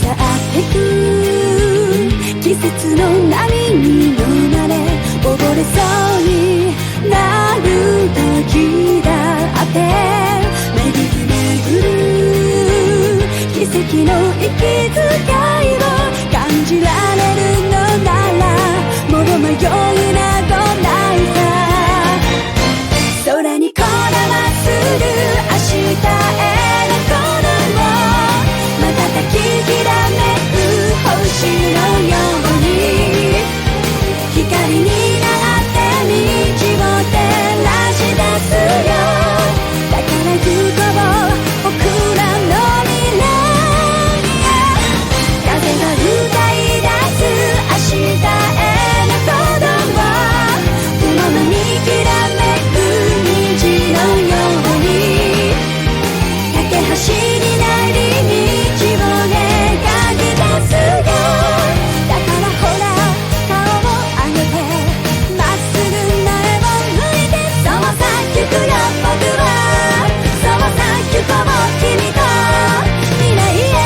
去ってく季節の波に飲まれ溺れそうになる時だって巡り巡る奇跡の息遣いを感じられるのならもう迷いなどないさ空にこだまする明日への鼓動またたききらめく星のように光になって道を照らし出すよだから行こう僕らの未来風が歌い出す明日への鼓動雲のにきらめく虹のように架け橋になり道を描き出すよだからほら顔を上げてまっすぐ前を向いてそうさ行くよ僕はそうさ行こう君と未来へ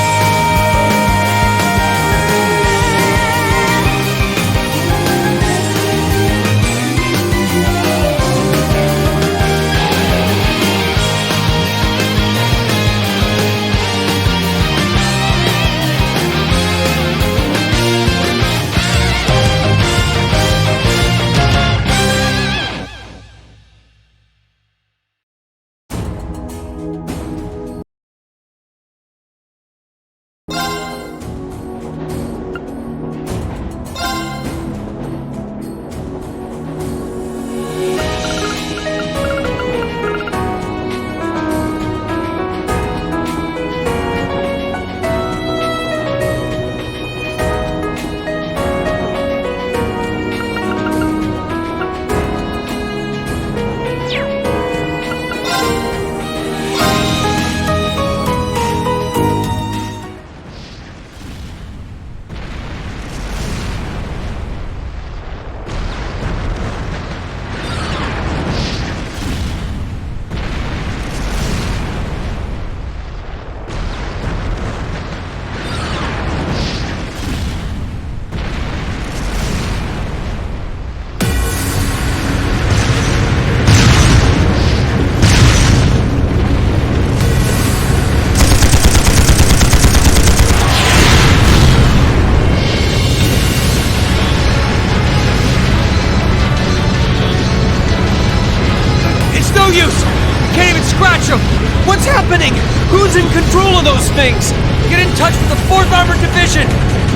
What's happening? Who's in control of those things? Get in touch with the 4th Armored Division!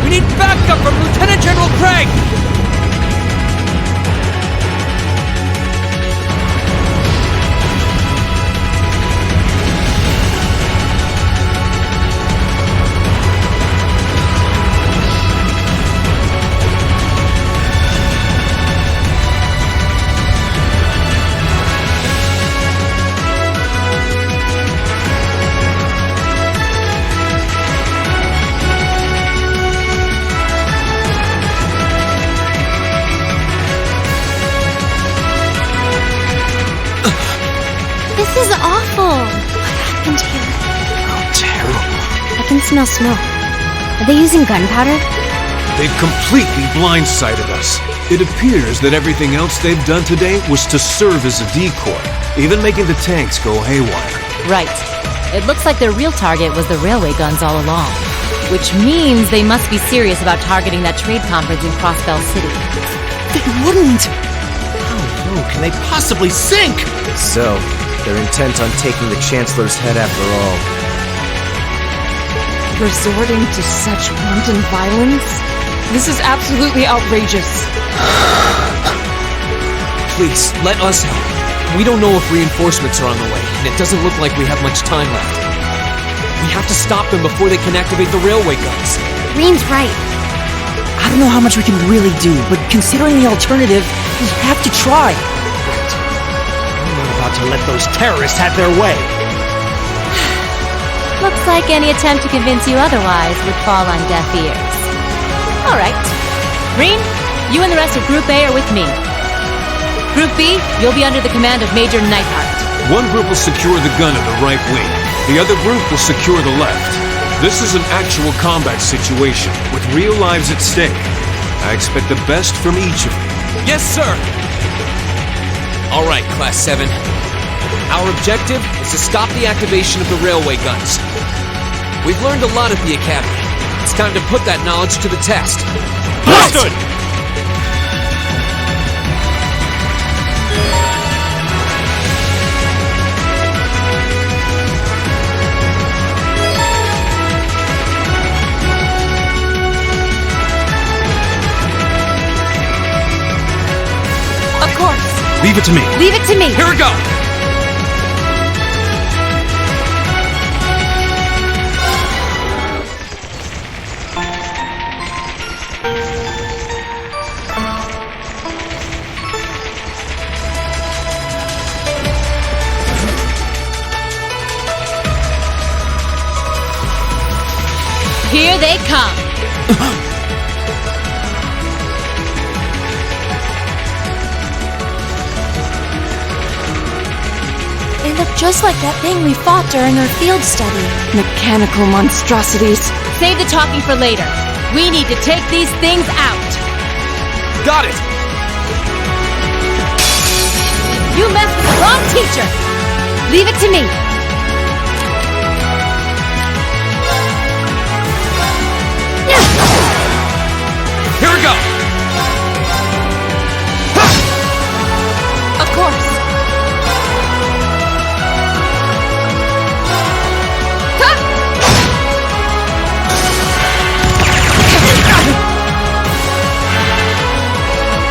We need backup from Lieutenant General Craig! This is awful. What happened here? Oh, terrible. I can smell smoke. Are they using gunpowder? They've completely blindsided us. It appears that everything else they've done today was to serve as a decoy, even making the tanks go haywire. Right. It looks like their real target was the railway guns all along. Which means they must be serious about targeting that trade conference in Crossbell City. They wouldn't! How low can they possibly sink? So, they're intent on taking the Chancellor's head after all. Resorting to such wanton violence? This is absolutely outrageous. Please, let us help. We don't know if reinforcements are on the way, and it doesn't look like we have much time left. We have to stop them before they can activate the railway guns. Green's right. I don't know how much we can really do, but considering the alternative, we have to try. I'm not about to let those terrorists have their way. Looks like any attempt to convince you otherwise would fall on deaf ears. All right. Green, you and the rest of Group A are with me. Group B, you'll be under the command of Major Neidhart. One group will secure the gun in the right wing. The other group will secure the left. This is an actual combat situation with real lives at stake. I expect the best from each of you. Yes, sir! All right, Class 7. Our objective is to stop the activation of the railway guns. We've learned a lot at the Academy. It's time to put that knowledge to the test. Understood! Of course. Leave it to me. Leave it to me. Here we go! Here they come. They look just like that thing we fought during our field study. Mechanical monstrosities. Save the talking for later. We need to take these things out. Got it! You messed with the wrong teacher. Leave it to me. Here we go! Of course.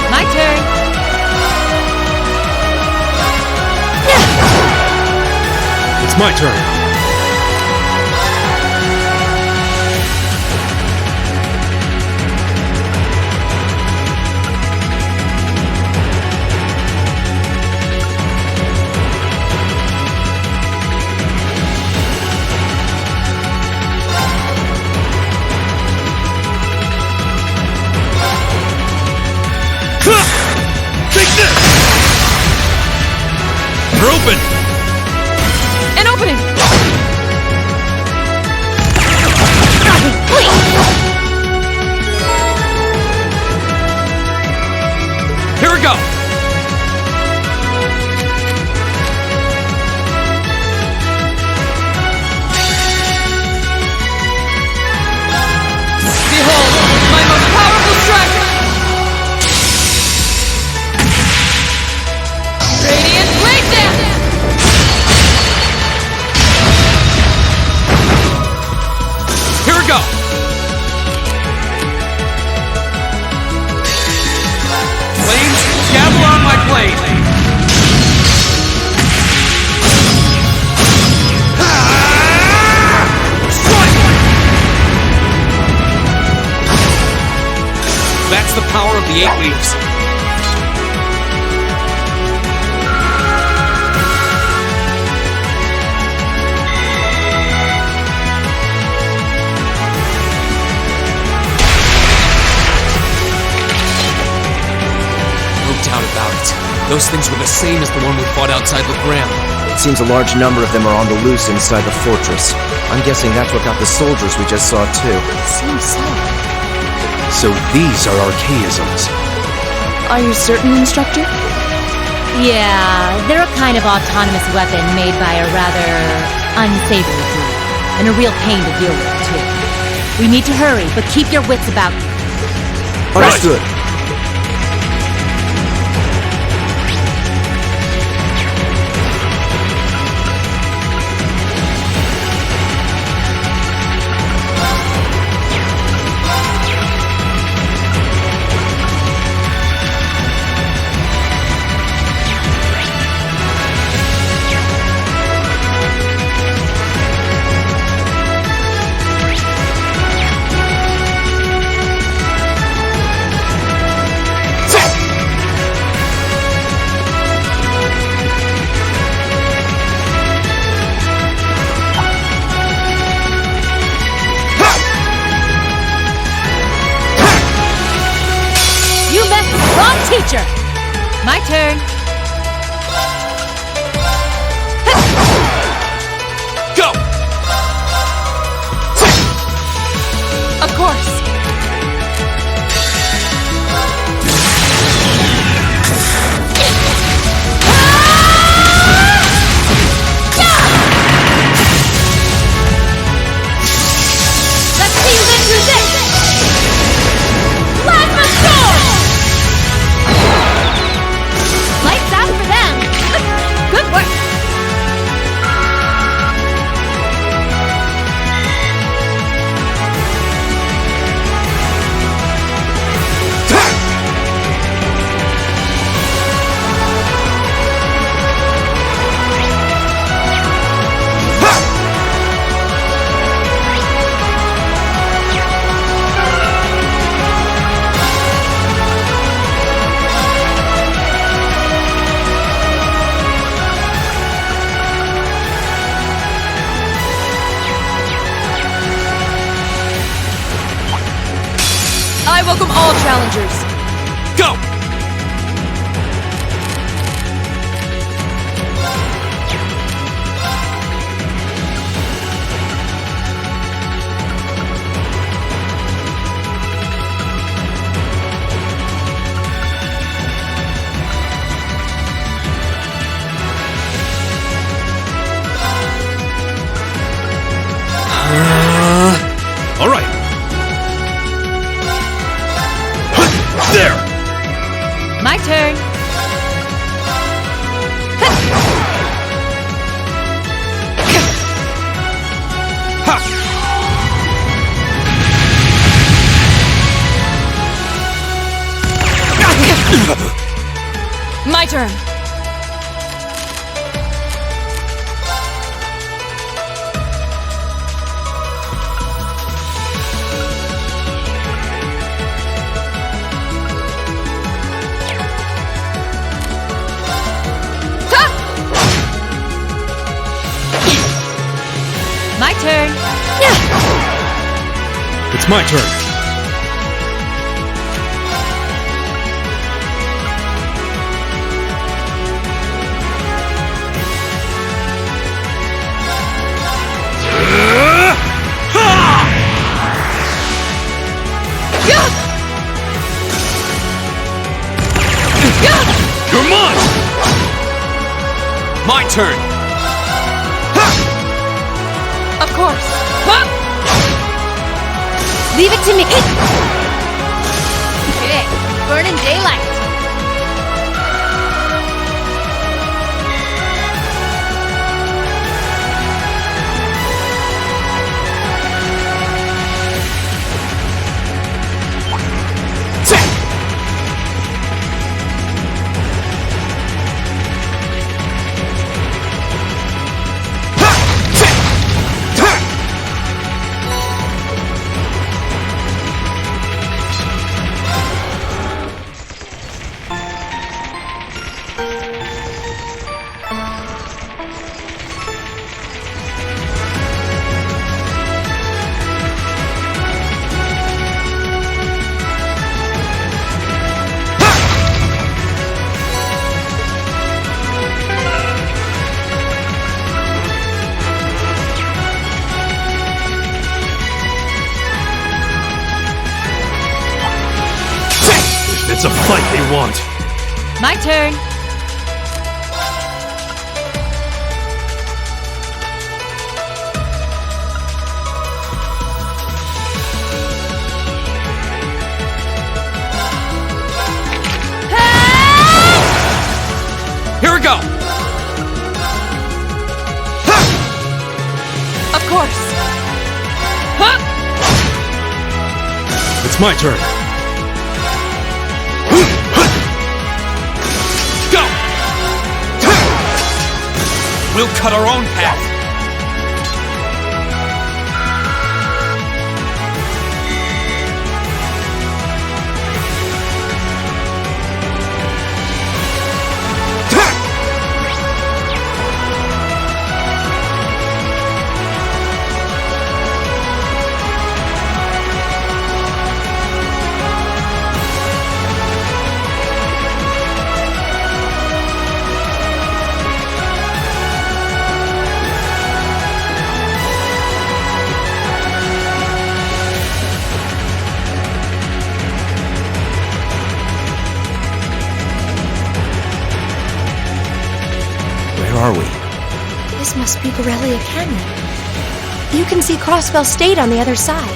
My turn. It's my turn. Take this! You're open! An opening. Here we go! Behold, my most powerful strike! Radiant Blade Dance! Here we go! Flames, gather on my blade! Strike! That's the power of the 8 leaves. Doubt about it. Those things were the same as the one we fought outside the Gram. It seems a large number of them are on the loose inside the fortress. I'm guessing that's what got the soldiers we just saw too. Seems so. So these are archaisms. Are you certain, Instructor? Yeah, they're a kind of autonomous weapon made by a rather unsavory group, and a real pain to deal with, too. We need to hurry, but keep your wits about you. Understood. Wrong teacher! My turn. Go! course. Let's see you get through this! Plasma Storm! Lights out for them! Good work! I welcome all challengers. Go! All right. There! My turn. My turn. My turn. It's my turn. You're mine! My turn! Of course. Leave it to me. Okay, burn in daylight. It's a fight they want. My turn. Here we go! Of course. It's my turn. Go! We'll cut our own path. This must be Borrelia Canyon. You can see Crossbell State on the other side.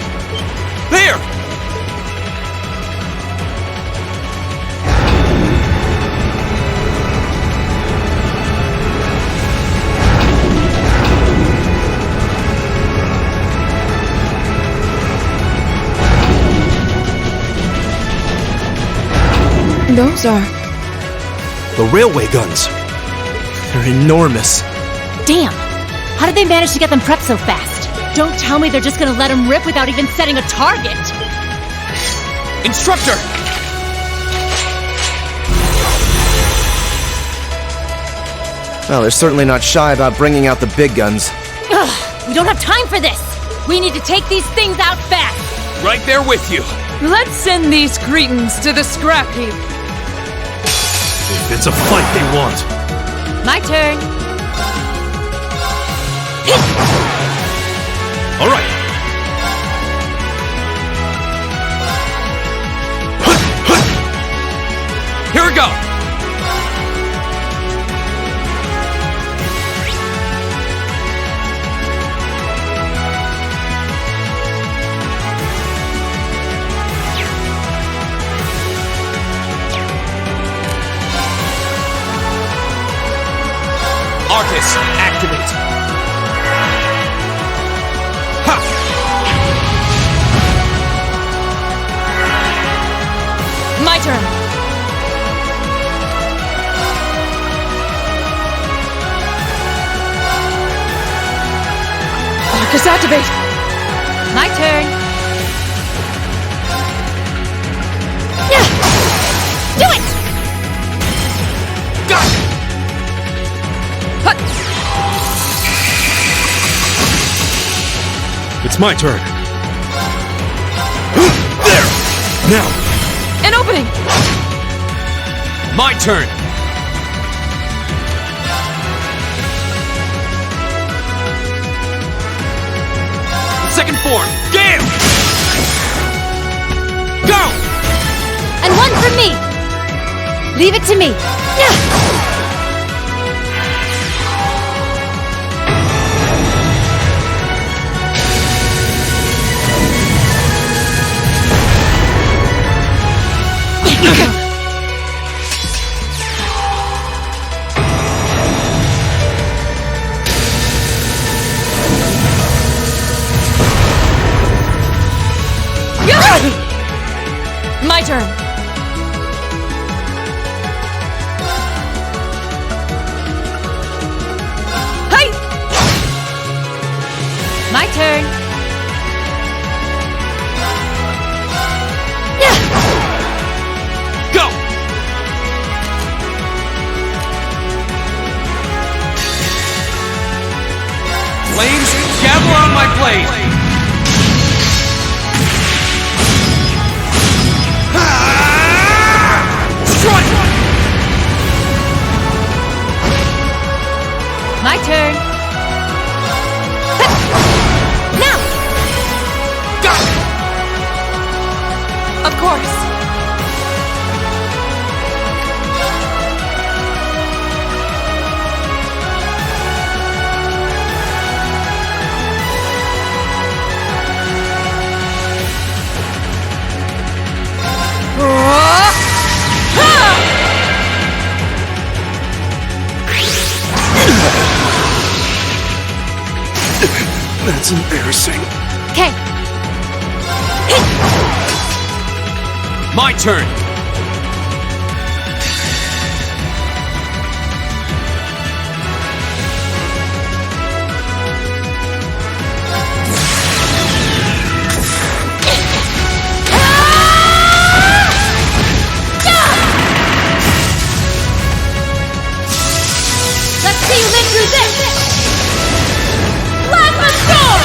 There! Those are... The railway guns. They're enormous. Damn! How did they manage to get them prepped so fast? Don't tell me they're just gonna let them rip without even setting a target! Instructor! Well, they're certainly not shy about bringing out the big guns. Ugh, we don't have time for this! We need to take these things out fast! Right there with you. Let's send these cretins to the scrap heap. It's a fight they want. My turn. All right. Here we go! Arcus, activate! Ha! My turn. Arcus, activate! My turn. Do it! Got it! It's my turn. There! Now! An opening! My turn! Second form, Gale! Go! And one for me! Leave it to me. My turn. Hey! My turn. Go! Flames, gather on my blade! My turn. Now! Go! Of course. That's embarrassing. Okay. My turn! Let's see you live through this! Plasma storm!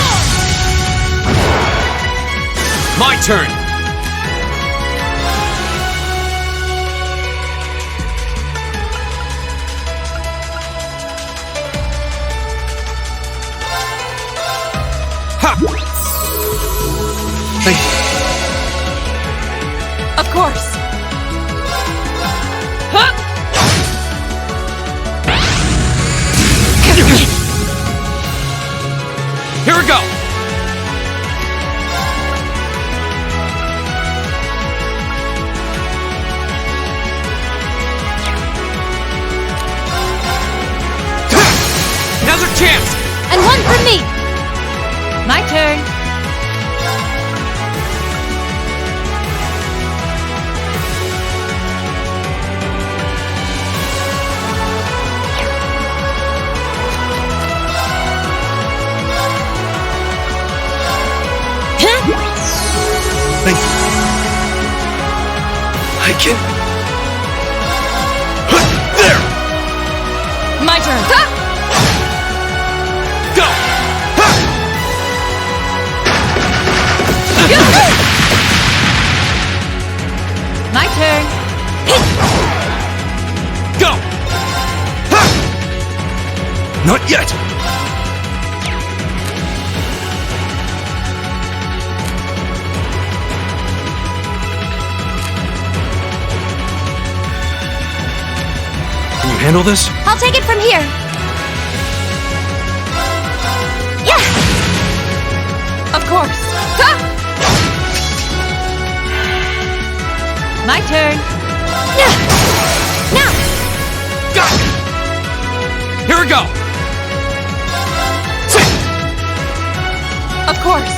My turn! Ha! Thank you. Of course. Huh? can... There! My turn. Go! My turn. Go! Not yet! Can you handle this? I'll take it from here. Yeah! Of course. My turn. Now! Go! Here we go! Of course.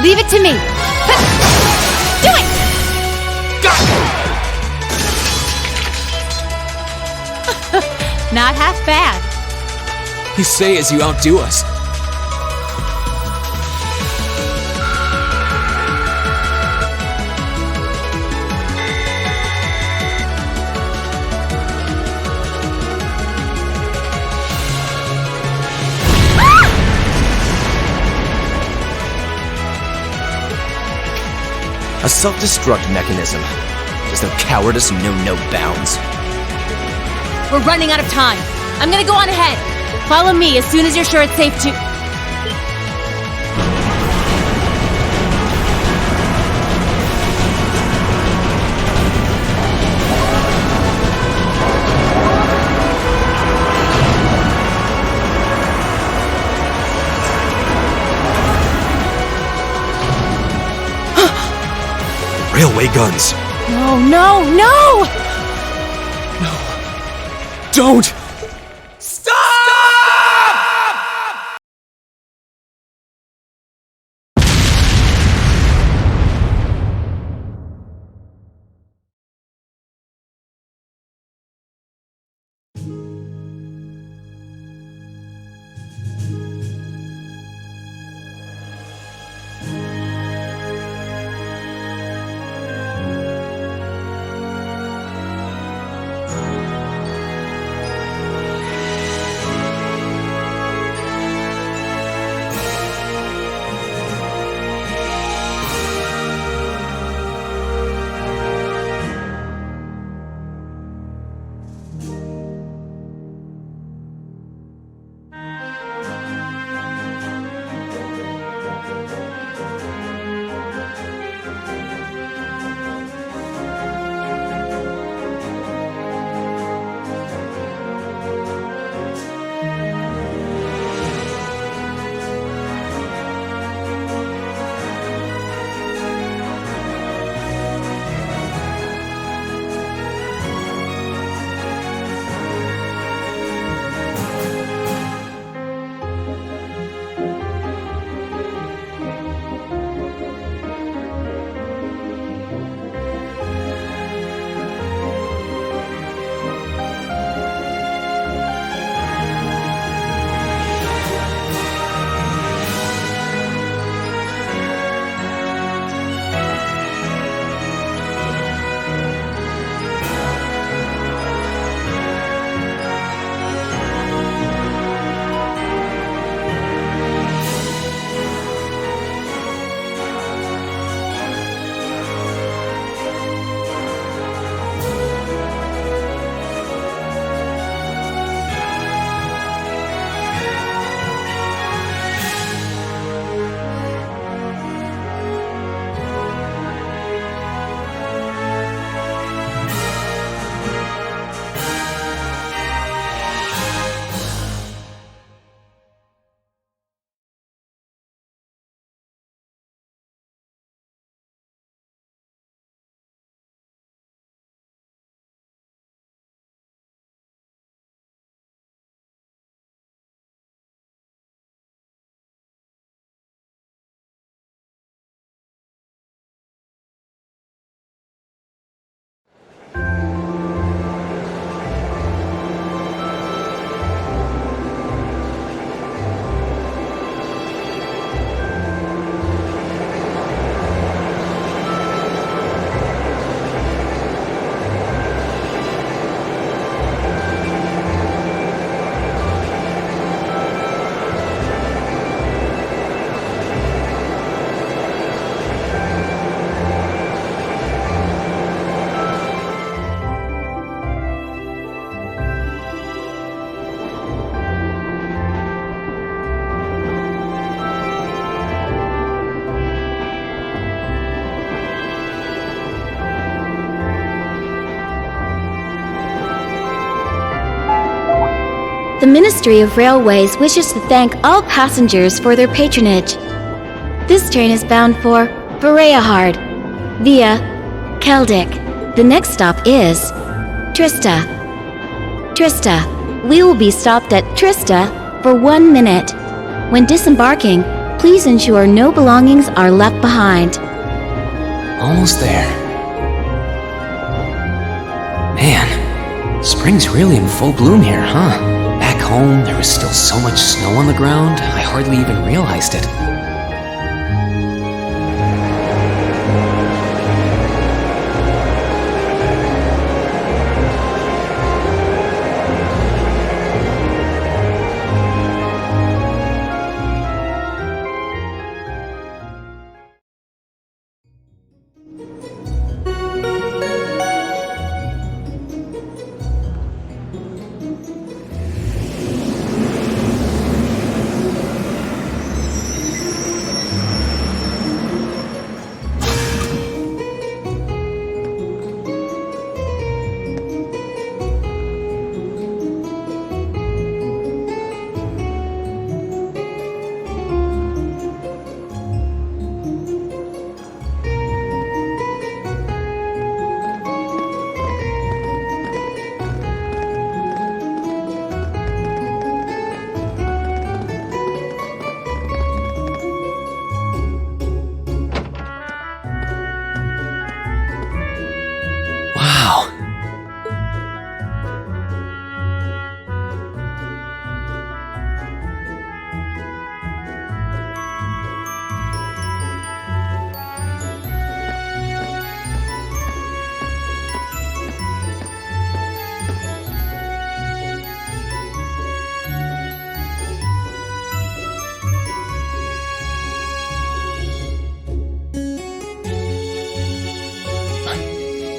Leave it to me. Do it! Go! Not half bad. You say as you outdo us. A self-destruct mechanism. Does their cowardice know no bounds? We're running out of time. I'm gonna go on ahead. Follow me as soon as you're sure it's safe to... Railway guns. No, no, no! Don't! Ministry of Railways wishes to thank all passengers for their patronage. This train is bound for Beyer via Keldic. The next stop is Trista. We will be stopped at Trista for 1 minute. When disembarking, please ensure no belongings are left behind. Almost there. Man, spring's really in full bloom here, huh? Back home, there was still so much snow on the ground, I hardly even realized it.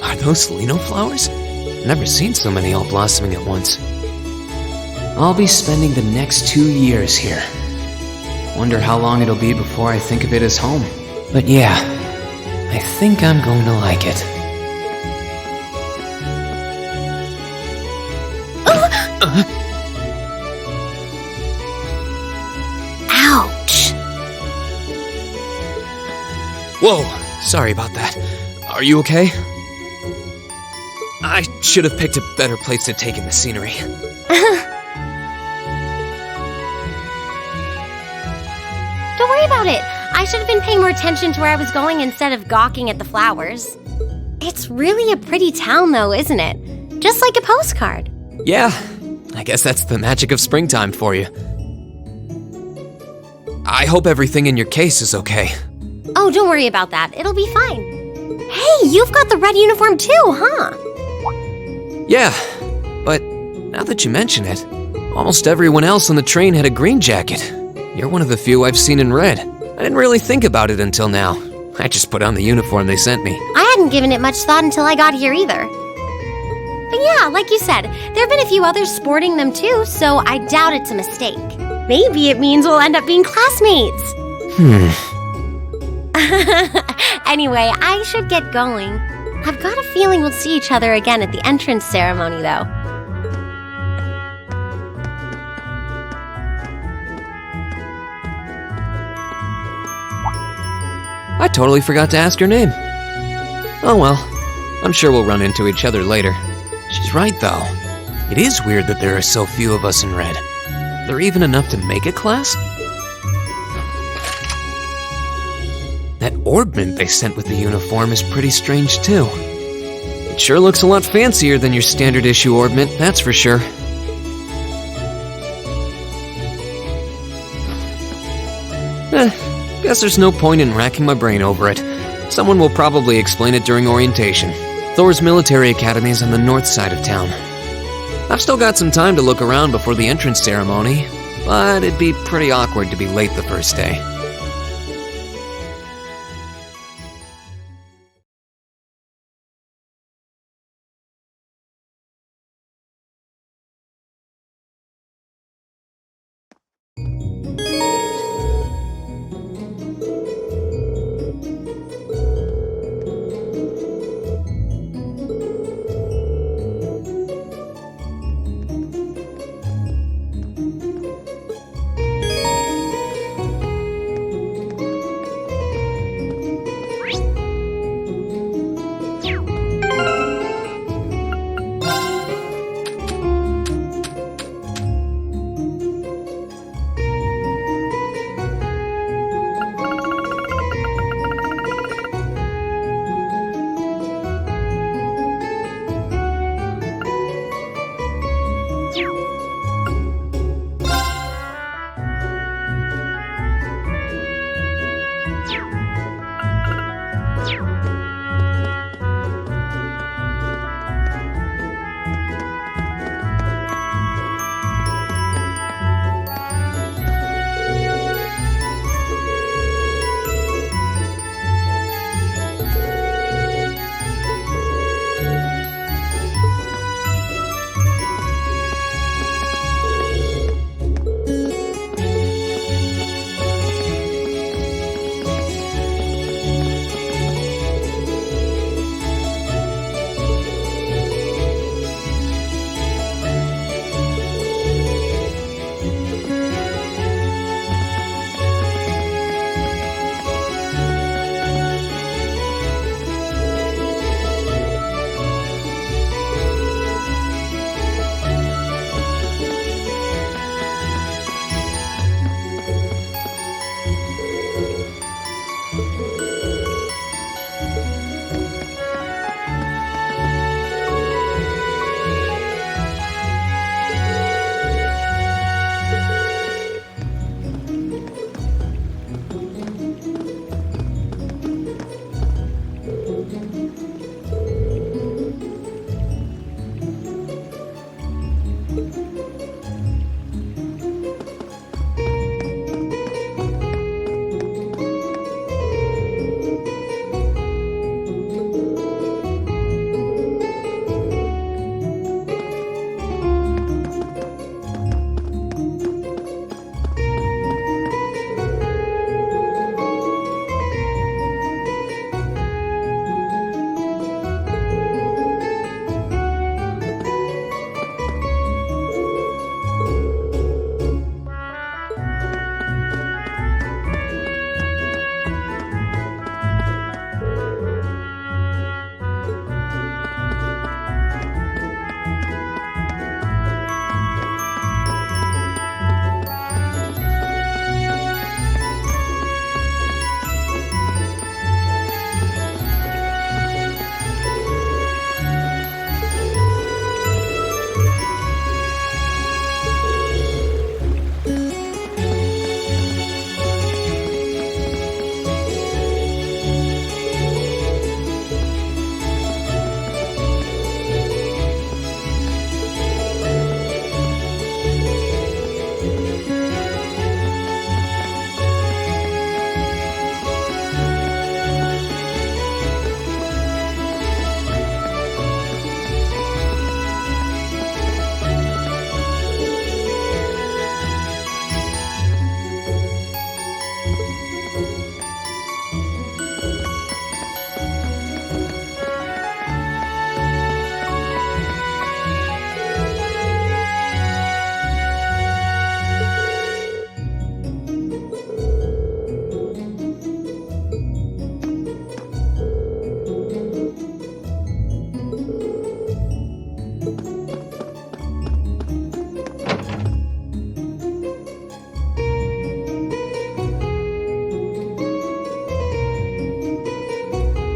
Are those lino flowers? Never seen so many all blossoming at once. I'll be spending the next 2 years here. Wonder how long it'll be before I think of it as home. But yeah, I think I'm going to like it. Ouch! Whoa, sorry about that. Are you okay? I should have picked a better place to take in the scenery. Don't worry about it. I should have been paying more attention to where I was going instead of gawking at the flowers. It's really a pretty town, though, isn't it? Just like a postcard. Yeah, I guess that's the magic of springtime for you. I hope everything in your case is okay. Oh, don't worry about that. It'll be fine. Hey, you've got the red uniform too, huh? Yeah, but now that you mention it, almost everyone else on the train had a green jacket. You're one of the few I've seen in red. I didn't really think about it until now. I just put on the uniform they sent me. I hadn't given it much thought until I got here either. But yeah, like you said, there have been a few others sporting them too, so I doubt it's a mistake. Maybe it means we'll end up being classmates. Anyway, I should get going. I've got a feeling we'll see each other again at the entrance ceremony, though. I totally forgot to ask your name. Oh well, I'm sure we'll run into each other later. She's right, though. It is weird that there are so few of us in red. There even enough to make a class? That orbment they sent with the uniform is pretty strange, too. It sure looks a lot fancier than your standard issue orbment, that's for sure. Guess there's no point in racking my brain over it. Someone will probably explain it during orientation. Thor's military academy is on the north side of town. I've still got some time to look around before the entrance ceremony, but it'd be pretty awkward to be late the first day.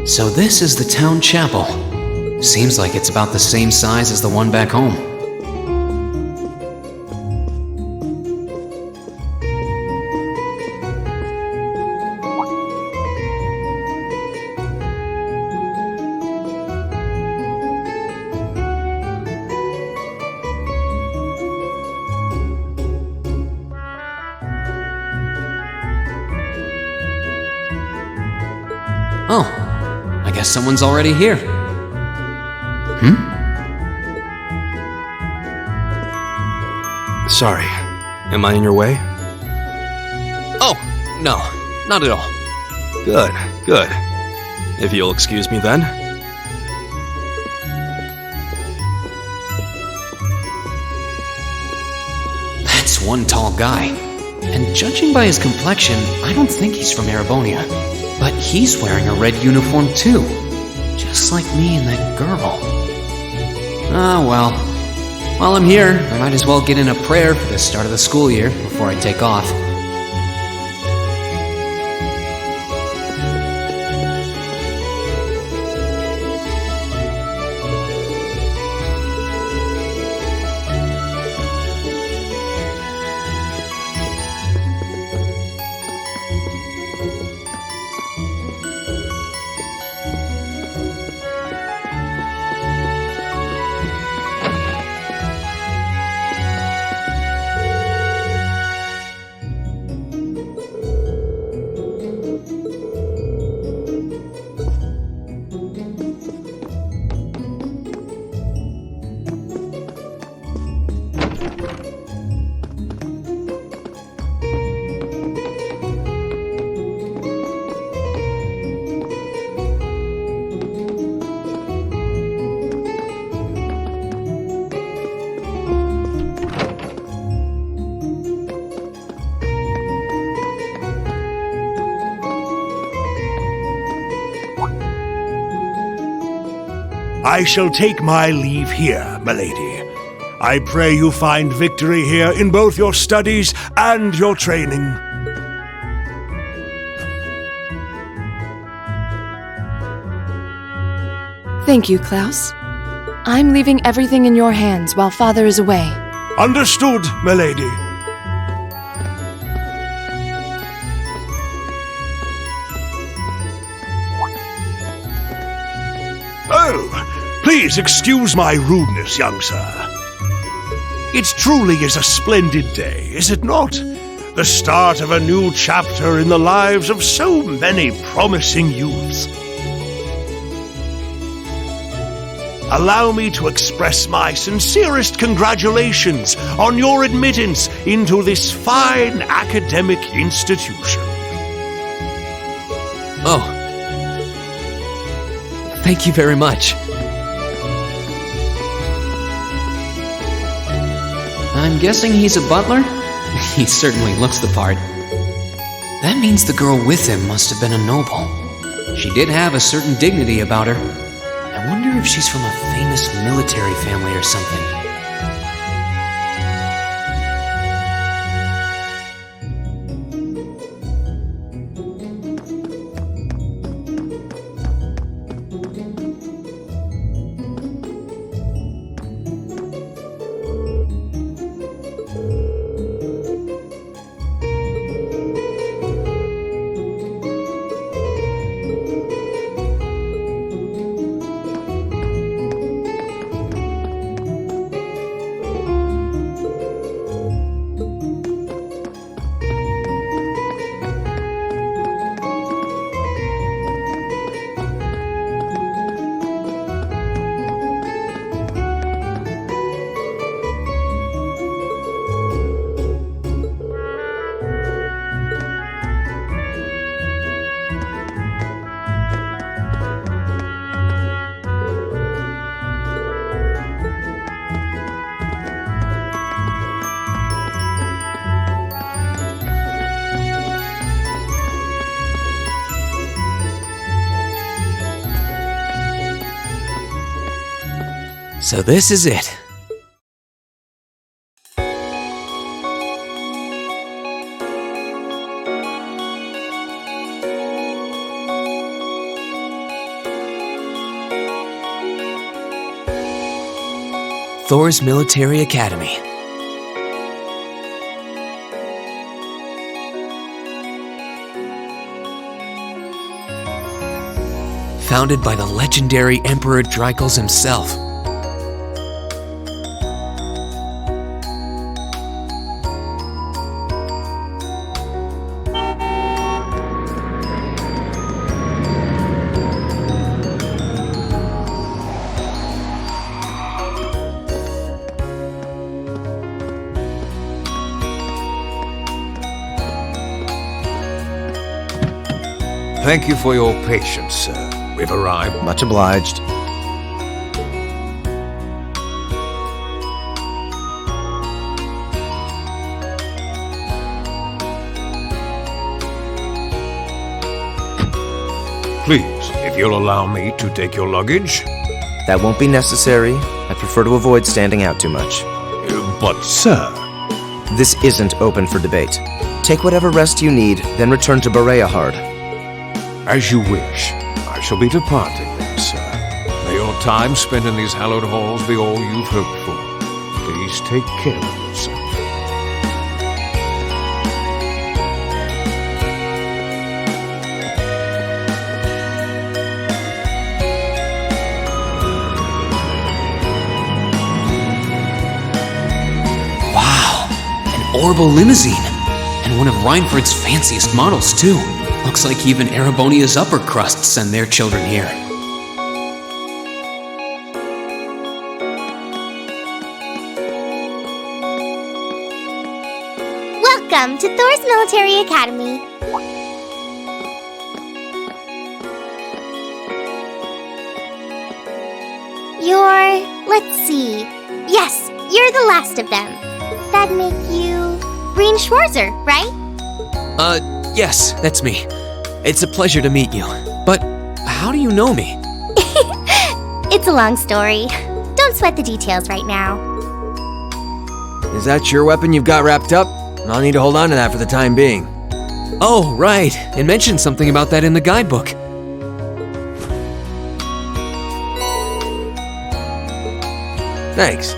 So this is the town chapel. Seems like it's about the same size as the one back home. Oh, I guess someone's already here. Sorry. Am I in your way? Oh, no, not at all. Good, good. If you'll excuse me then. That's one tall guy. And judging by his complexion, I don't think he's from Erebonia. But he's wearing a red uniform too. Just like me and that girl. Ah, well. While I'm here, I might as well get in a prayer for the start of the school year before I take off. I shall take my leave here, milady. I pray you find victory here in both your studies and your training. Thank you, Klaus. I'm leaving everything in your hands while Father is away. Understood, milady. Oh, please excuse my rudeness, young sir. It truly is a splendid day, is it not? The start of a new chapter in the lives of so many promising youths. Allow me to express my sincerest congratulations on your admittance into this fine academic institution. Oh. Thank you very much. I'm guessing he's a butler? He certainly looks the part. That means the girl with him must have been a noble. She did have a certain dignity about her. I wonder if she's from a famous military family or something. So this is it. Thor's Military Academy. Founded by the legendary Emperor Dreikels himself. Thank you for your patience, sir. We've arrived. Much obliged. Please, if you'll allow me to take your luggage. That won't be necessary. I prefer to avoid standing out too much. But, sir... This isn't open for debate. Take whatever rest you need, then return to Beyer. As you wish. I shall be departing then, sir. May your time spent in these hallowed halls be all you've hoped for. Please take care of yourself. Wow, an Orbital limousine. And one of Reinford's fanciest models, too. Looks like even Erebonia's upper crusts send their children here. Welcome to Thor's Military Academy. Let's see. Yes, you're the last of them. That'd make you Green Schwarzer, right? Yes, that's me. It's a pleasure to meet you. But how do you know me? It's a long story. Don't sweat the details right now. Is that your weapon you've got wrapped up? I'll need to hold on to that for the time being. Oh, right. It mentioned something about that in the guidebook. Thanks.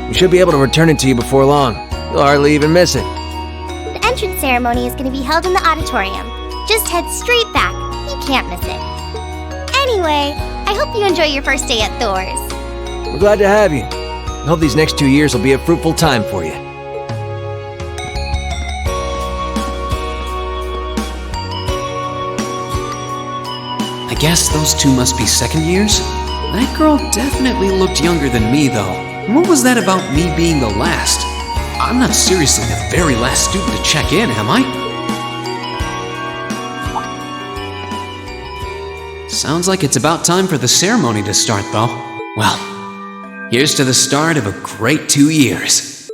We should be able to return it to you before long. You'll hardly even miss it. The entrance ceremony is going to be held in the auditorium. Just head straight back. You can't miss it. Anyway, I hope you enjoy your first day at Thor's. We're glad to have you. I hope these next 2 years will be a fruitful time for you. I guess those two must be second years? That girl definitely looked younger than me, though. What was that about me being the last? I'm not seriously the very last student to check in, am I? Sounds like it's about time for the ceremony to start, though. Well, here's to the start of a great 2 years.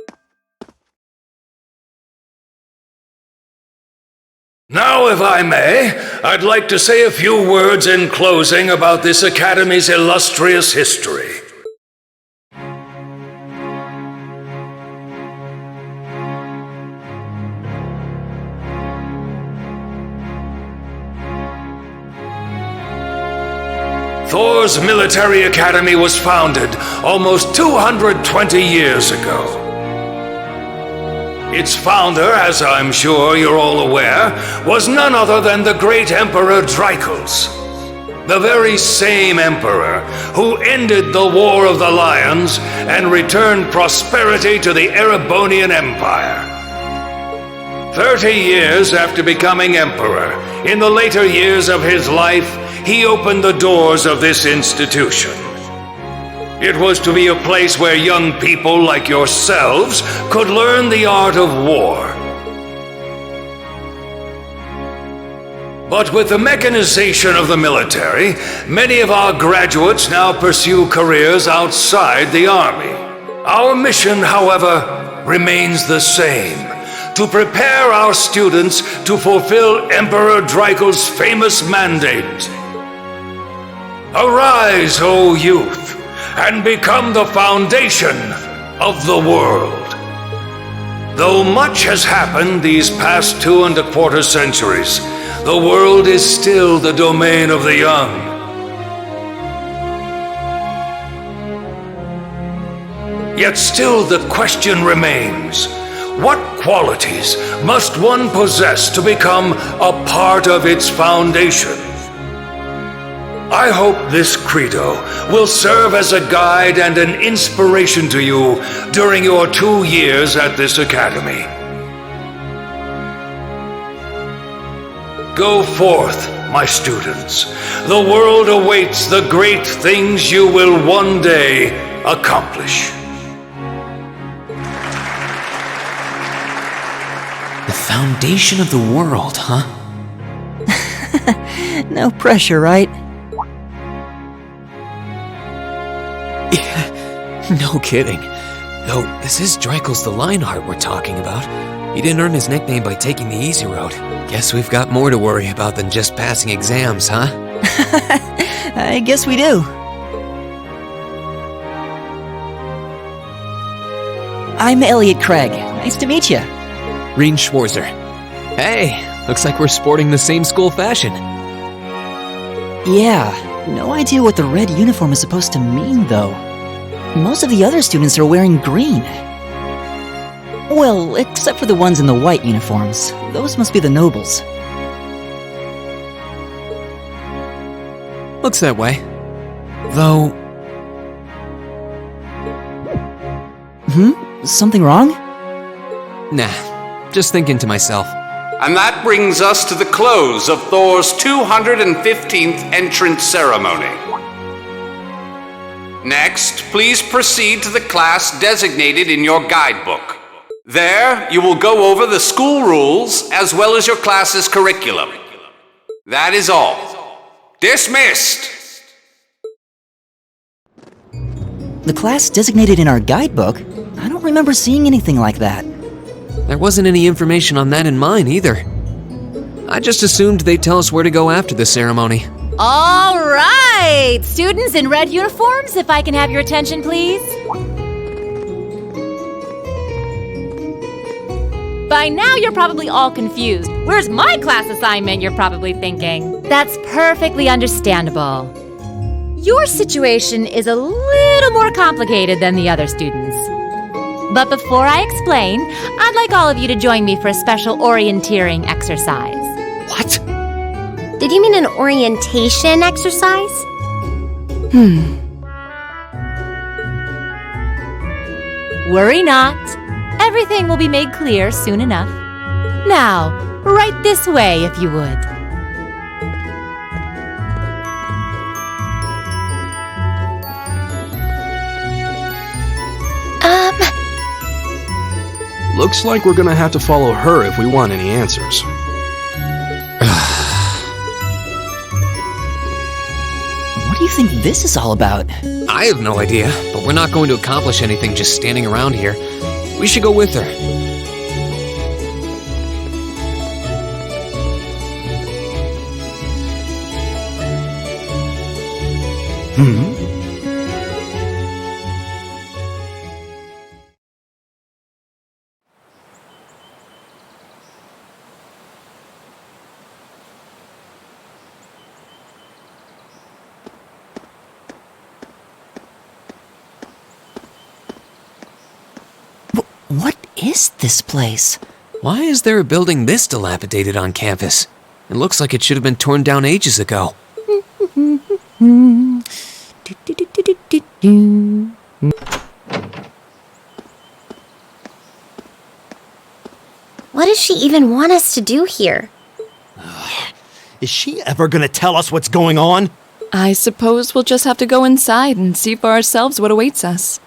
Now, if I may, I'd like to say a few words in closing about this Academy's illustrious history. Thor's Military Academy was founded almost 220 years ago. Its founder, as I'm sure you're all aware, was none other than the great Emperor Dreichels. The very same emperor who ended the War of the Lions and returned prosperity to the Erebonian Empire. 30 years after becoming emperor, in the later years of his life, he opened the doors of this institution. It was to be a place where young people like yourselves could learn the art of war. But with the mechanization of the military, many of our graduates now pursue careers outside the Army. Our mission, however, remains the same: to prepare our students to fulfill Emperor Dreichels' famous mandate. Arise, O youth, and become the foundation of the world. Though much has happened these past 2¼ centuries, the world is still the domain of the young. Yet still the question remains: what qualities must one possess to become a part of its foundation? I hope this credo will serve as a guide and an inspiration to you during your 2 years at this academy. Go forth, my students. The world awaits the great things you will one day accomplish. The foundation of the world, huh? No pressure, right? No kidding. Though, this is Dreichels the Lionheart we're talking about. He didn't earn his nickname by taking the easy road. Guess we've got more to worry about than just passing exams, huh? I guess we do. I'm Elliot Craig. Nice to meet you. Reen Schwarzer. Hey, looks like we're sporting the same school fashion. Yeah, no idea what the red uniform is supposed to mean, though. Most of the other students are wearing green. Well, except for the ones in the white uniforms. Those must be the nobles. Looks that way. Though... Something wrong? Nah, just thinking to myself. And that brings us to the close of Thor's 215th entrance ceremony. Next, please proceed to the class designated in your guidebook. There, you will go over the school rules as well as your class's curriculum. That is all. Dismissed! The class designated in our guidebook? I don't remember seeing anything like that. There wasn't any information on that in mine either. I just assumed they'd tell us where to go after the ceremony. All right! Students in red uniforms, if I can have your attention, please. By now, you're probably all confused. Where's my class assignment, you're probably thinking. That's perfectly understandable. Your situation is a little more complicated than the other students. But before I explain, I'd like all of you to join me for a special orienteering exercise. What? Did you mean an orientation exercise? Worry not. Everything will be made clear soon enough. Now, right this way if you would. Looks like we're gonna have to follow her if we want any answers. What do you think this is all about? I have no idea, but we're not going to accomplish anything just standing around here. We should go with her. What is this place? Why is there a building this dilapidated on campus? It looks like it should have been torn down ages ago. What does she even want us to do here? Is she ever gonna tell us what's going on? I suppose we'll just have to go inside and see for ourselves what awaits us.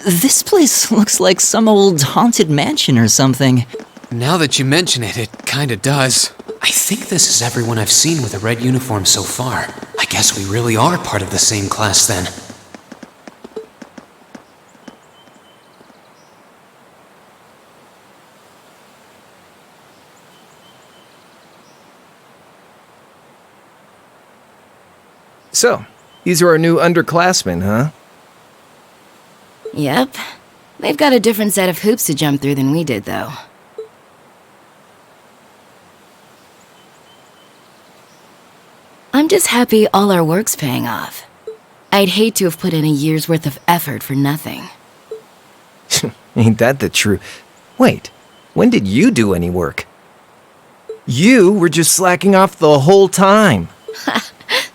This place looks like some old haunted mansion or something. Now that you mention it, it kinda does. I think this is everyone I've seen with a red uniform so far. I guess we really are part of the same class then. So, these are our new underclassmen, huh? Yep. They've got a different set of hoops to jump through than we did, though. I'm just happy all our work's paying off. I'd hate to have put in a year's worth of effort for nothing. Ain't that the truth? Wait, when did you do any work? You were just slacking off the whole time.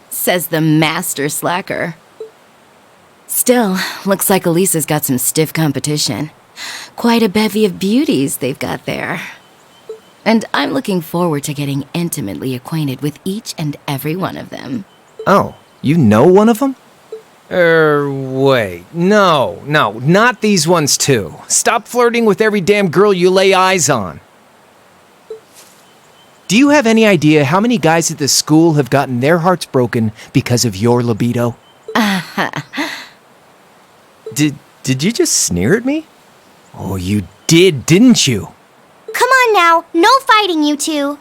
Says the master slacker. Still, looks like Elisa's got some stiff competition. Quite a bevy of beauties they've got there. And I'm looking forward to getting intimately acquainted with each and every one of them. Oh, you know one of them? Wait. No, not these ones too. Stop flirting with every damn girl you lay eyes on. Do you have any idea how many guys at this school have gotten their hearts broken because of your libido? Did you just sneer at me? Oh, you did, didn't you? Come on now, no fighting, you two.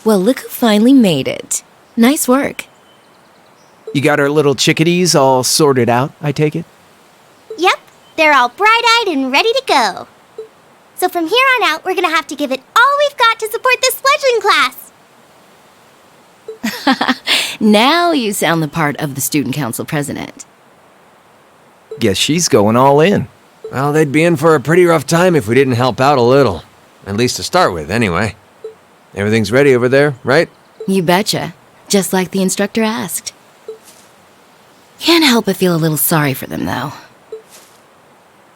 Well, look who finally made it. Nice work. You got our little chickadees all sorted out, I take it? Yep, they're all bright-eyed and ready to go. So from here on out, we're gonna have to give it all we've got to support this fledgling class. Now you sound the part of the student council president. Guess she's going all in. Well, they'd be in for a pretty rough time if we didn't help out a little. At least to start with, anyway. Everything's ready over there, right? You betcha. Just like the instructor asked. Can't help but feel a little sorry for them, though.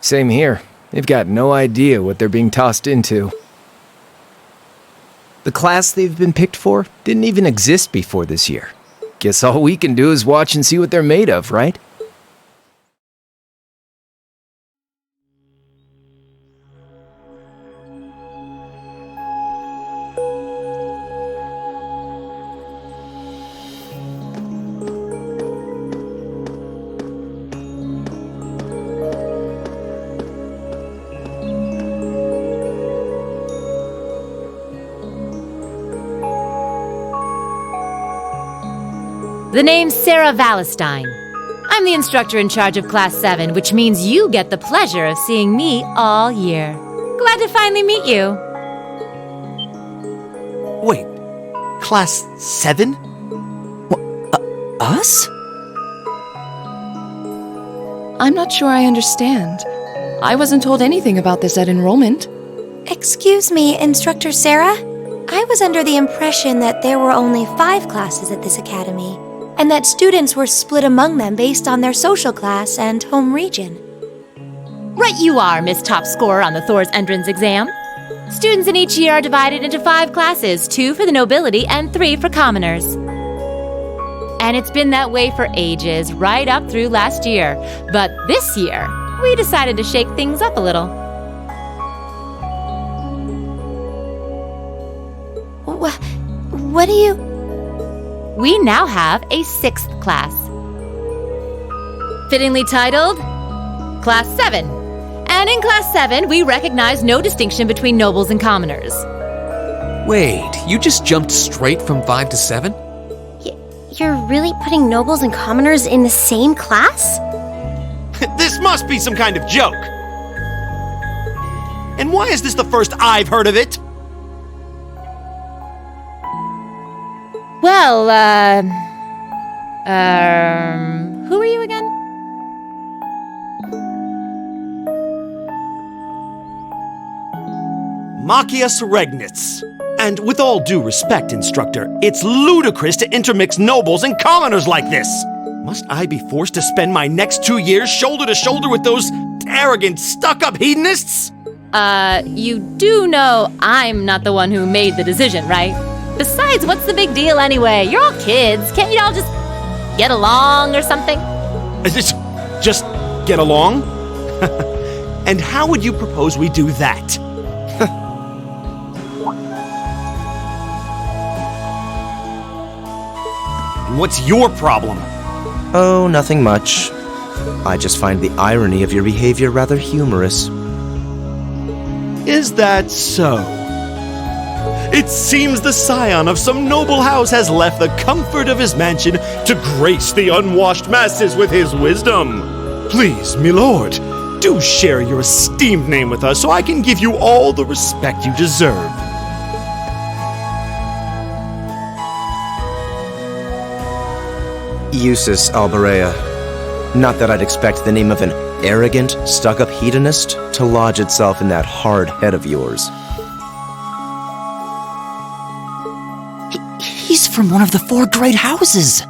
Same here. They've got no idea what they're being tossed into. The class they've been picked for didn't even exist before this year. Guess all we can do is watch and see what they're made of, right? The name's Sarah Valestine. I'm the instructor in charge of Class 7, which means you get the pleasure of seeing me all year. Glad to finally meet you. Class 7? Us? I'm not sure I understand. I wasn't told anything about this at enrollment. Excuse me, Instructor Sarah? I was under the impression that there were only 5 classes at this academy, and that students were split among them based on their social class and home region. Right you are, Miss Top Scorer on the Thor's entrance exam. Students in each year are divided into 5 classes, 2 for the nobility and 3 for commoners. And it's been that way for ages, right up through last year. But this year, we decided to shake things up a little. What do you... We now have a 6th class. Fittingly titled, Class 7. And in Class 7, we recognize no distinction between nobles and commoners. Wait, you just jumped straight from 5 to 7? You're really putting nobles and commoners in the same class? This must be some kind of joke! And why is this the first I've heard of it? Well, who are you again? Machias Regnitz. And with all due respect, Instructor, it's ludicrous to intermix nobles and commoners like this. Must I be forced to spend my next 2 years shoulder to shoulder with those arrogant, stuck-up hedonists? You do know I'm not the one who made the decision, right? Besides, what's the big deal anyway? You're all kids. Can't you all just get along or something? Just get along? And how would you propose we do that? What's your problem? Oh, nothing much. I just find the irony of your behavior rather humorous. Is that so? It seems the scion of some noble house has left the comfort of his mansion to grace the unwashed masses with his wisdom. Please, milord, do share your esteemed name with us so I can give you all the respect you deserve. Eustace Alberea. Not that I'd expect the name of an arrogant, stuck-up hedonist to lodge itself in that hard head of yours. He's from one of the 4 great houses.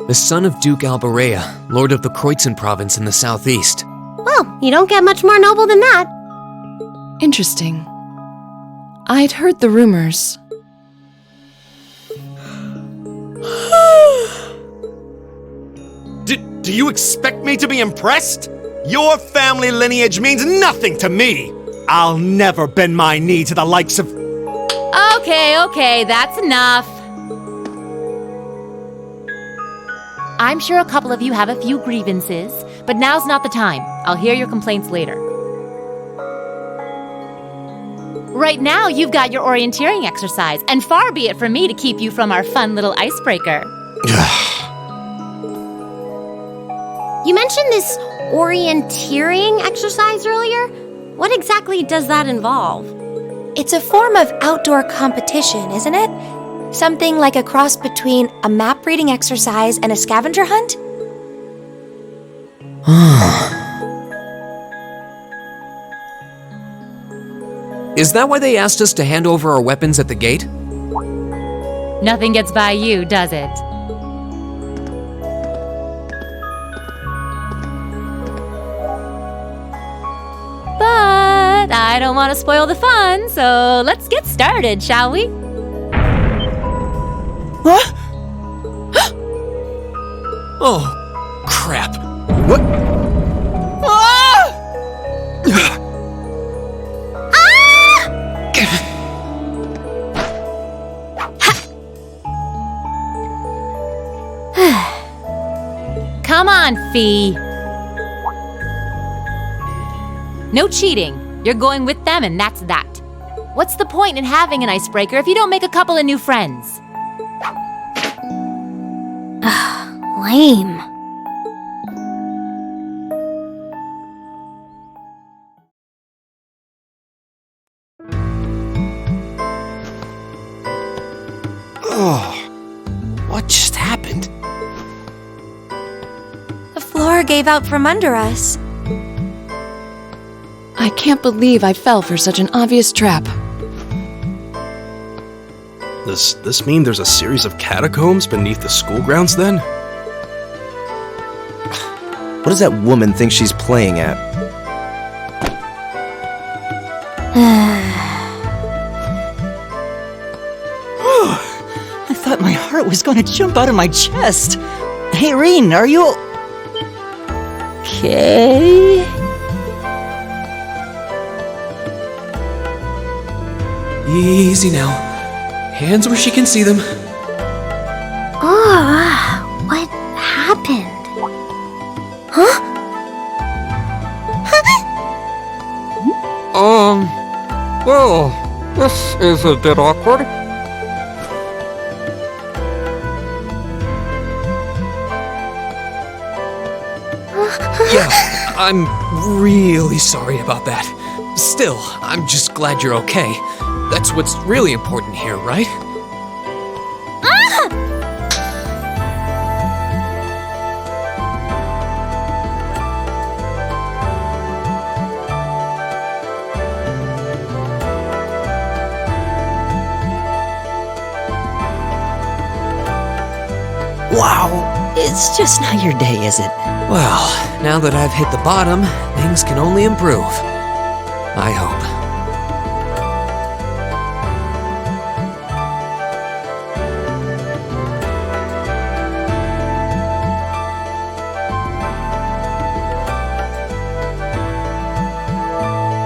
The son of Duke Alberea, lord of the Kreutzen province in the southeast. Well, you don't get much more noble than that. Interesting. I'd heard the rumors. Do you expect me to be impressed? Your family lineage means nothing to me. I'll never bend my knee to the likes of... Okay, that's enough. I'm sure a couple of you have a few grievances, but now's not the time. I'll hear your complaints later. Right now, you've got your orienteering exercise, and far be it from me to keep you from our fun little icebreaker. You mentioned this orienteering exercise earlier. What exactly does that involve? It's a form of outdoor competition, isn't it? Something like a cross between a map-reading exercise and a scavenger hunt? Is that why they asked us to hand over our weapons at the gate? Nothing gets by you, does it? But I don't want to spoil the fun, so let's get started, shall we? Huh? Oh, crap. What? Come on, Fee. No cheating. You're going with them, and that's that. What's the point in having an icebreaker if you don't make a couple of new friends? Lame. Oh, what just happened? The floor gave out from under us. I can't believe I fell for such an obvious trap. Does this mean there's a series of catacombs beneath the school grounds then? What does that woman think she's playing at? I thought my heart was going to jump out of my chest. Hey, Reen, are you okay? Easy now. Hands where she can see them. Oh, what happened? Huh? Well, this is a bit awkward. Yeah, I'm really sorry about that. Still, I'm just glad you're okay. That's what's really important here, right? Wow, it's just not your day, is it? Well, now that I've hit the bottom, things can only improve. I hope.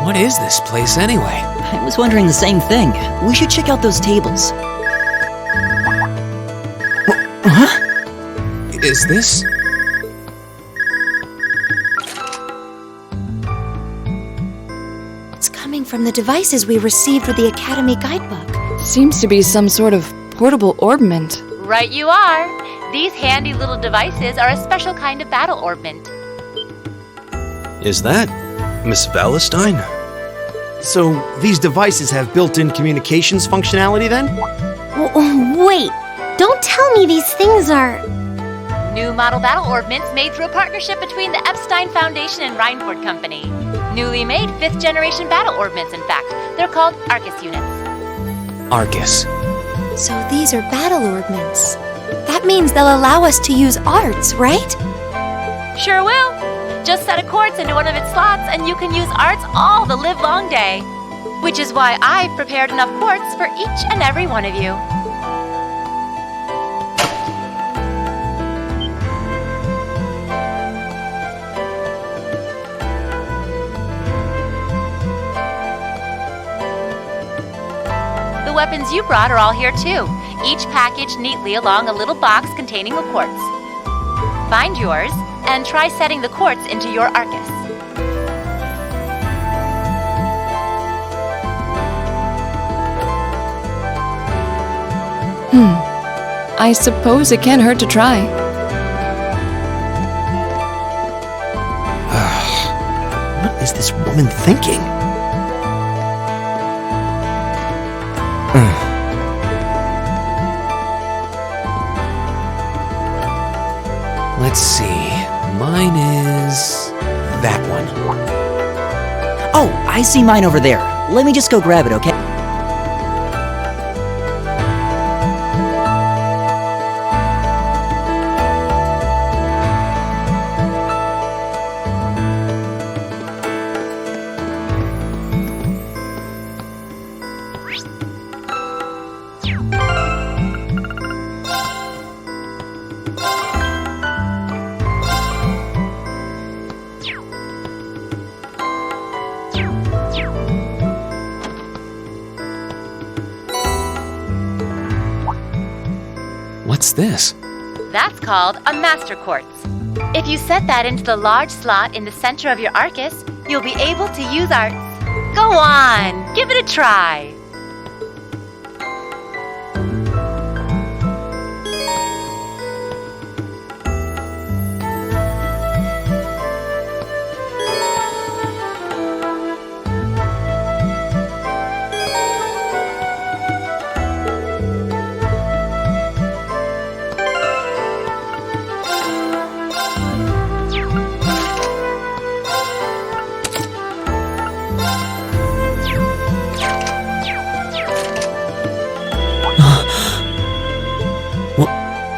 What is this place anyway? I was wondering the same thing. We should check out those tables. Huh? Is this? It's coming from the devices we received with the Academy guidebook. Seems to be some sort of portable orbment. Right you are. These handy little devices are a special kind of battle orbment. Is that Miss Valestine? So, these devices have built-in communications functionality then? Wait, don't tell me these things are... New model battle orbments made through a partnership between the Epstein Foundation and Reinford Company. Newly made 5th generation battle orbments, in fact. They're called AORUS units. Arcus. So these are battle orbments. That means they'll allow us to use arts, right? Sure will. Just set a quartz into one of its slots and you can use arts all the live-long day. Which is why I've prepared enough quartz for each and every one of you. The weapons you brought are all here too, each packaged neatly along a little box containing a quartz. Find yours, and try setting the quartz into your Arcus. I suppose it can't hurt to try. What is this woman thinking? Let's see. Mine is that one. Oh, I see mine over there. Let me just go grab it, okay? What's this? That's called a master quartz. If you set that into the large slot in the center of your Arcus, you'll be able to use arts. Go on, give it a try.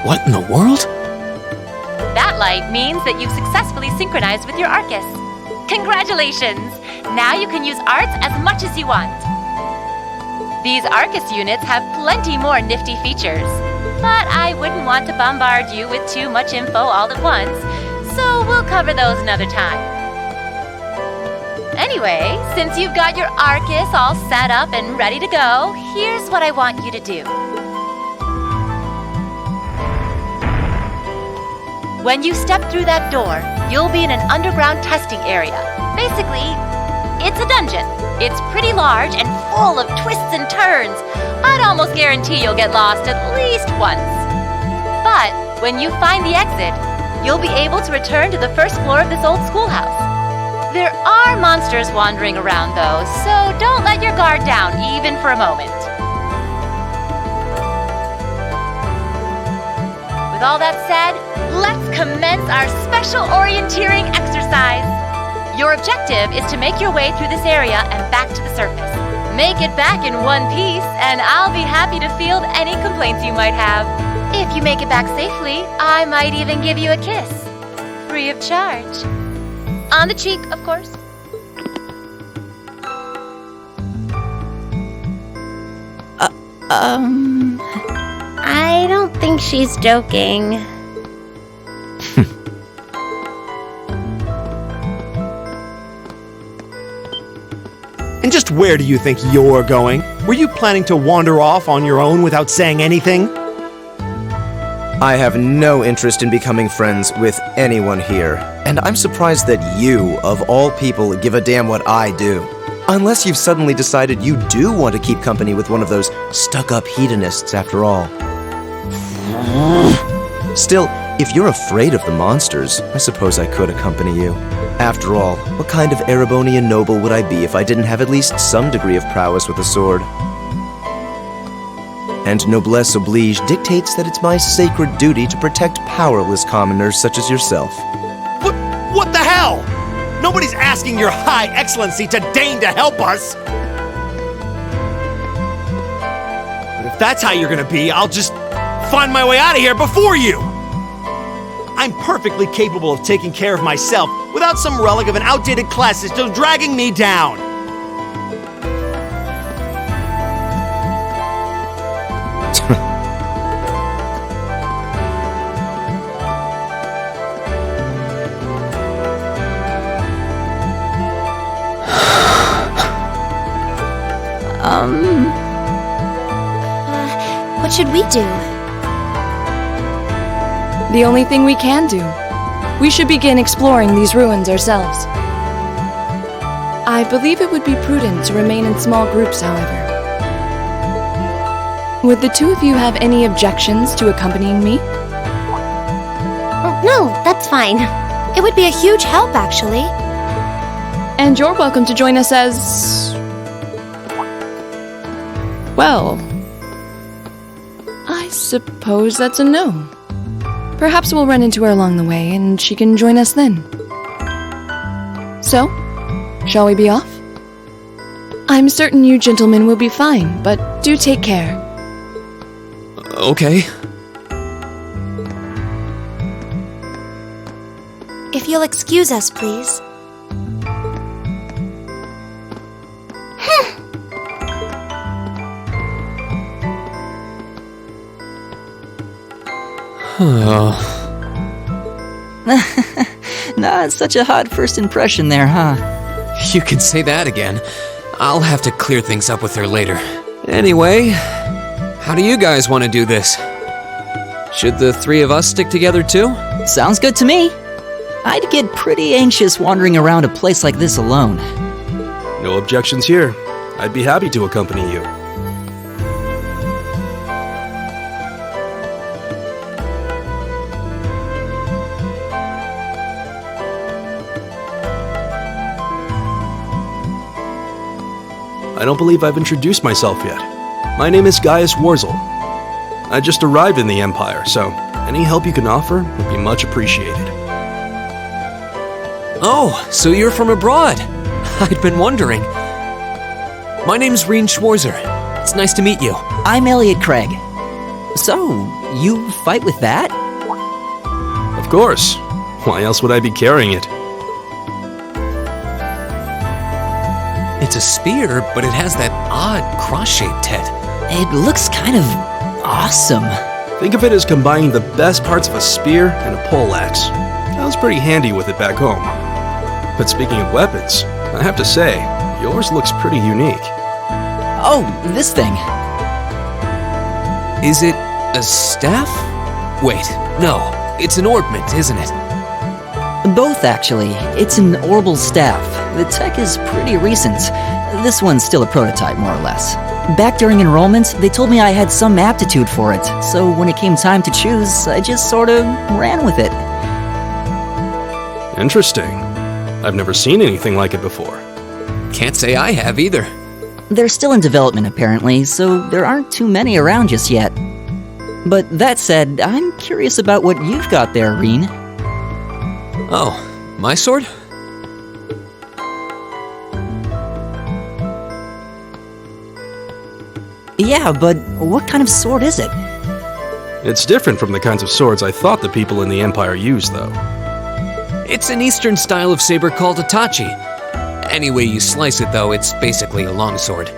What in the world? That light means that you've successfully synchronized with your ARCUS. Congratulations! Now you can use ARTS as much as you want. These ARCUS units have plenty more nifty features, but I wouldn't want to bombard you with too much info all at once, so we'll cover those another time. Anyway, since you've got your ARCUS all set up and ready to go, here's what I want you to do. When you step through that door, you'll be in an underground testing area. Basically, it's a dungeon. It's pretty large and full of twists and turns. I'd almost guarantee you'll get lost at least once. But when you find the exit, you'll be able to return to the first floor of this old schoolhouse. There are monsters wandering around, though, so don't let your guard down even for a moment. With all that said, let's commence our special orienteering exercise. Your objective is to make your way through this area and back to the surface. Make it back in one piece, and I'll be happy to field any complaints you might have. If you make it back safely, I might even give you a kiss. Free of charge. On the cheek, of course. I don't think she's joking. And just where do you think you're going? Were you planning to wander off on your own without saying anything? I have no interest in becoming friends with anyone here, and I'm surprised that you, of all people, give a damn what I do. Unless you've suddenly decided you do want to keep company with one of those stuck-up hedonists after all. Still, if you're afraid of the monsters, I suppose I could accompany you. After all, what kind of Erebonian noble would I be if I didn't have at least some degree of prowess with a sword? And noblesse oblige dictates that it's my sacred duty to protect powerless commoners such as yourself. What the hell? Nobody's asking your high excellency to deign to help us! But if that's how you're gonna be, I'll just find my way out of here before you! I'm perfectly capable of taking care of myself without some relic of an outdated class system dragging me down! What should we do? The only thing we can do. We should begin exploring these ruins ourselves. I believe it would be prudent to remain in small groups, however. Would the two of you have any objections to accompanying me? Oh, no, that's fine. It would be a huge help, actually. And you're welcome to join us as... well... I suppose that's a no. Perhaps we'll run into her along the way, and she can join us then. So, shall we be off? I'm certain you gentlemen will be fine, but do take care. Okay. If you'll excuse us, please. Not such a hot first impression there, huh? You can say that again. I'll have to clear things up with her later. Anyway, how do you guys want to do this? Should the three of us stick together too? Sounds good to me. I'd get pretty anxious wandering around a place like this alone. No objections here. I'd be happy to accompany you. I don't believe I've introduced myself yet. My name is Gaius Warzel. I just arrived in the Empire, so any help you can offer would be much appreciated. Oh, so you're from abroad. I'd been wondering. My name's Reen Schwarzer. It's nice to meet you. I'm Elliot Craig. So, you fight with that? Of course. Why else would I be carrying it? It's a spear, but it has that odd cross-shaped head. It looks kind of awesome. Think of it as combining the best parts of a spear and a poleaxe. I was pretty handy with it back home. But speaking of weapons, I have to say, yours looks pretty unique. Oh, this thing. Is it a staff? Wait, no. It's an orbment, isn't it? Both, actually. It's an Orbital Staff. The tech is pretty recent. This one's still a prototype, more or less. Back during enrollment, they told me I had some aptitude for it, so when it came time to choose, I just sort of ran with it. Interesting. I've never seen anything like it before. Can't say I have either. They're still in development, apparently, so there aren't too many around just yet. But that said, I'm curious about what you've got there, Reen. Oh, my sword? Yeah, but what kind of sword is it? It's different from the kinds of swords I thought the people in the Empire used, though. It's an Eastern style of saber called Itachi. Any way you slice it, though, it's basically a longsword.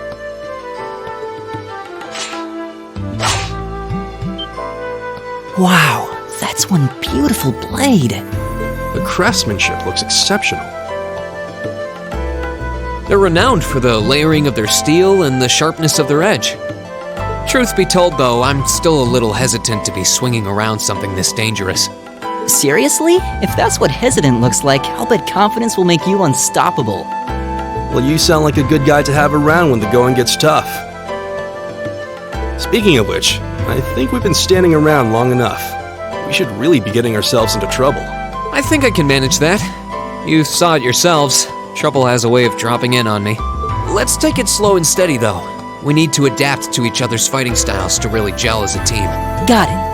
Wow, that's one beautiful blade. The craftsmanship looks exceptional. They're renowned for the layering of their steel and the sharpness of their edge. Truth be told, though, I'm still a little hesitant to be swinging around something this dangerous. Seriously? If that's what hesitant looks like, I'll bet confidence will make you unstoppable. Well, you sound like a good guy to have around when the going gets tough. Speaking of which, I think we've been standing around long enough. We should really be getting ourselves into trouble. I think I can manage that. You saw it yourselves. Trouble has a way of dropping in on me. Let's take it slow and steady, though. We need to adapt to each other's fighting styles to really gel as a team. Got it.